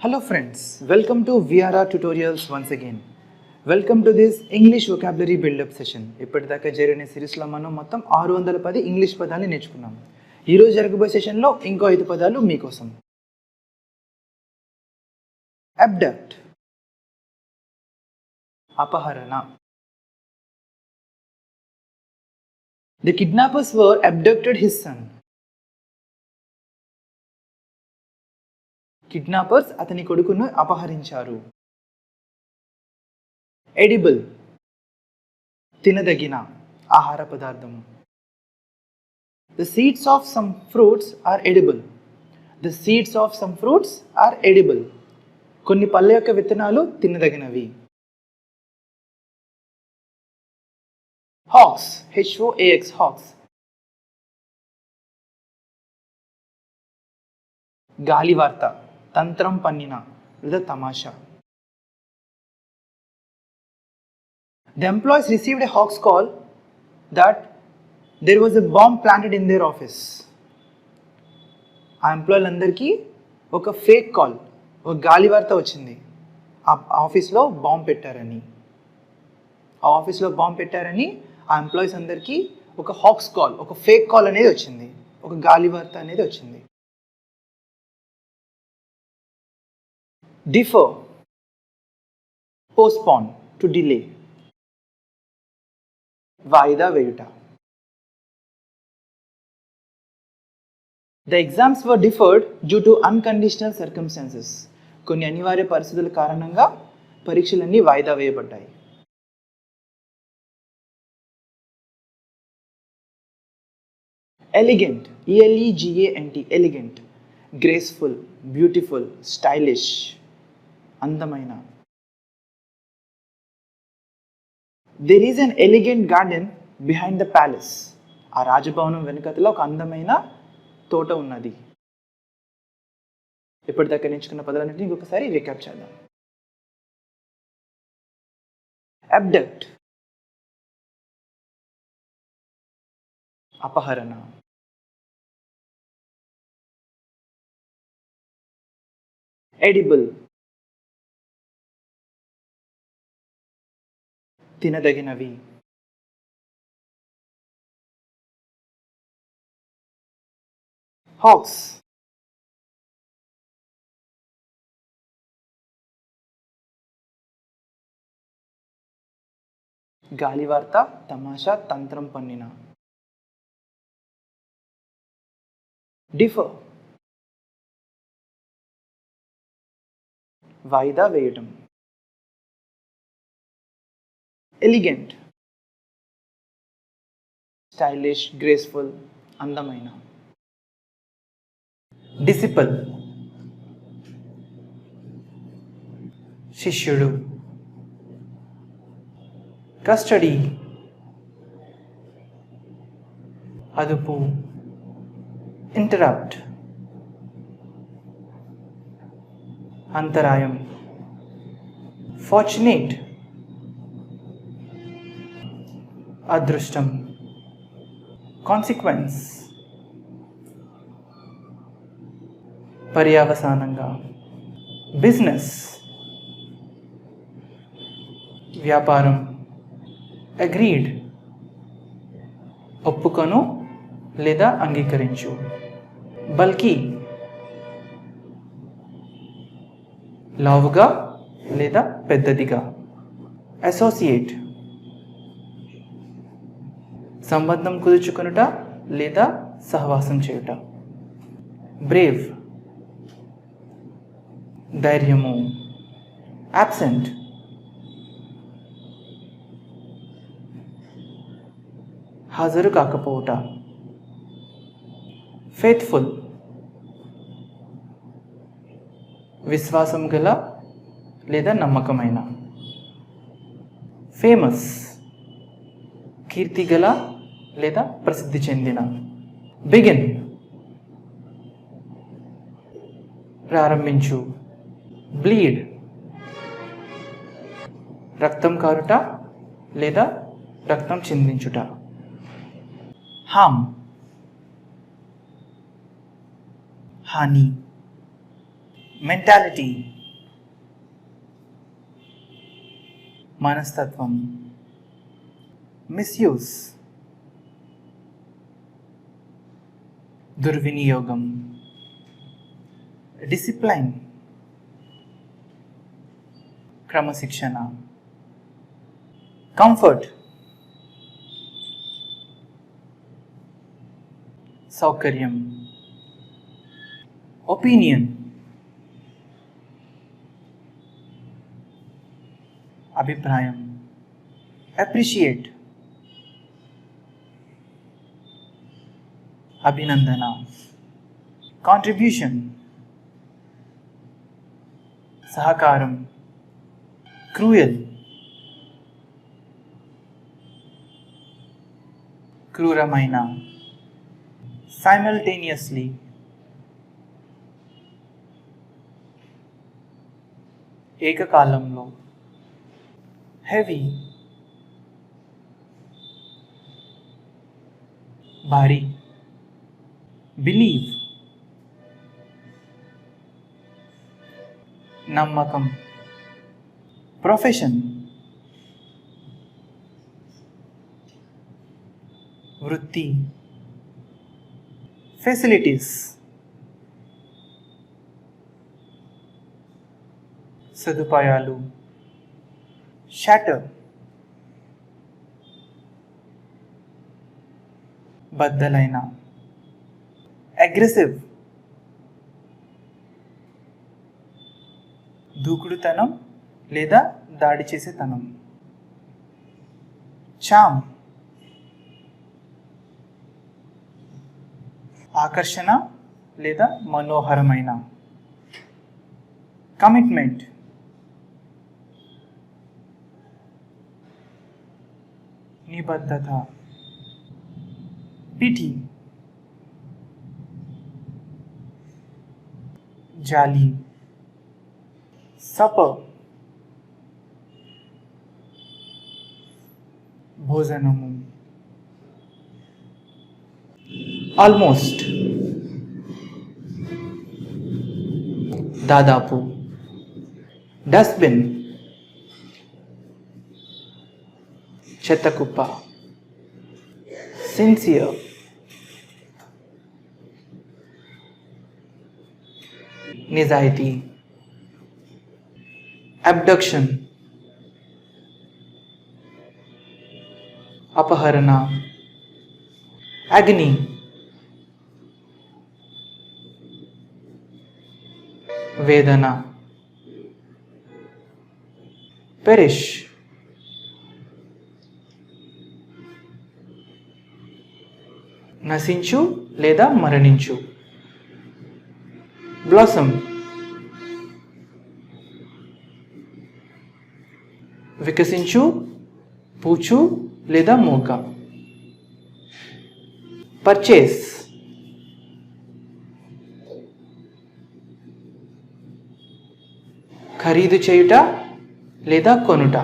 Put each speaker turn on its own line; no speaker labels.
Hello friends, welcome to VRR tutorials once again. Welcome to this English vocabulary build-up session. ఇప్పటిదాకా జరిగిన సిరీస్లో మనం మొత్తం 610 ఇంగ్లీష్ పదాలు నేర్చుకున్నాం. ఈరోజు జరగబోయే సెషన్లో ఇంకో 5 పదాలు మీకోసం. Abduct, అపహరణ. The kidnappers were abducted his son. Kidnappers అతని కొడుకును అపహరించారు. ఎడిబుల్, తినదగిన ఆహార పదార్థము. The seeds of some fruits are edible. The seeds of some fruits are edible. కొన్ని పళ్ళ యొక్క విత్తనాలు తినదగినవి. Hoax, Hoax, hoax. గాలి వార్త, తంత్రం పన్నిన లేదా తమాషా. The employees received a hoax call that there was a bomb planted in their office. ఆ ఎంప్లాయీలందరికీ ఒక ఫేక్ కాల్, ఒక గాలి వార్త వచ్చింది. ఆ ఆఫీస్లో బాంబ్ పెట్టారని. ఆ ఎంప్లాయీస్ అందరికీ ఒక హాక్స్ కాల్, ఒక ఫేక్ కాల్ అనేది వచ్చింది, ఒక గాలి వార్త అనేది వచ్చింది. Defer, postpone, to delay. వాయిదా వేయుట. The exams were deferred due to unconditional circumstances. కొన్ని అనివార్య పరిస్థితుల కారణంగా పరీక్షలన్నీ వాయిదా వేయబడ్డాయి. Elegant, elegant, elegant, graceful, beautiful, stylish, అందమైన. There is an elegant garden behind the palace. ఆ రాజభవనం వెనుకతలో ఒక అందమైన తోట ఉన్నది. ఇప్పటిదాకా నేర్చుకున్న పదాలన్నింటినీ ఇంకొకసారి రీక్యాప్ చేద్దాం. Abduct, అపహరణ. Edible, తినదగినవి. Hoax, గాలివార్త, తమాషా, తంత్రం పన్నిన. Defer, వాయిదా వేయటం. Elegant, స్టైలిష్, గ్రేస్ఫుల్, అందమైన. Disciple, శిష్యుడు. Custody, అదుపు. Interrupt, అంతరాయం. Fortunate, అదృష్టం. Consequence, పర్యవసానంగా. Business, వ్యాపారం. Agreed, ఒప్పుకొను లేదా అంగీకరించు. Bulky, లావుగా లేదా పెద్దదిగా. Associate, సంబంధం కుదుర్చుకొనుట లేదా సహవాసం చేయుట. Brave, ధైర్యము. Absent, హాజరు కాకపోవుట. Faithful, విశ్వాసం గల లేదా నమ్మకమైన. Famous, కీర్తి గల లేదా ప్రసిద్ధి చెందిన. Begin, ప్రారంభించు. Bleed, రక్తం కారుట లేదా రక్తం చిందించుట. Harm, హాని. Mentality, మనస్తత్వం, మిస్యూజ్, దుర్వినియోగం, డిసిప్లైన్, క్రమశిక్షణ, కంఫర్ట్, సౌకర్యం, ఒపీనియన్, అభిప్రాయం, అప్రిషియేట్, అభినందన, కాంట్రిబ్యూషన్, సహకారం, క్రూయల్, క్రూరమైన, సైమల్టేనియస్లీ, ఏకకాలంలో, హెవీ, భారీ, బిలీవ్, నమ్మకం, ప్రొఫెషన్, వృత్తి, ఫెసిలిటీస్, సదుపాయాలు, షాటర్, బద్దలైన, అగ్రెసివ్, దూకుడుతనం లేదా దాడి చేసేతనం, చామ్, ఆకర్షణ లేదా మనోహరమైన, కమిట్మెంట్, నిబద్ధత, పిటి, జాలి, సపర్, భోజనము, ఆల్మోస్ట్, దాదాపు, డస్ట్బిన్, చెత్తకుప్ప, సిన్సియర్, నిజాయితీ, అబ్డక్షన్, అపహరణ, అగ్ని, వేదన, పెరిష్, నశించు లేదా మరణించు, బ్లాసమ్, వికసించు, పూచు లేదా మోక, పర్చేస్, ఖరీదు చేయుట లేదా కొనుట.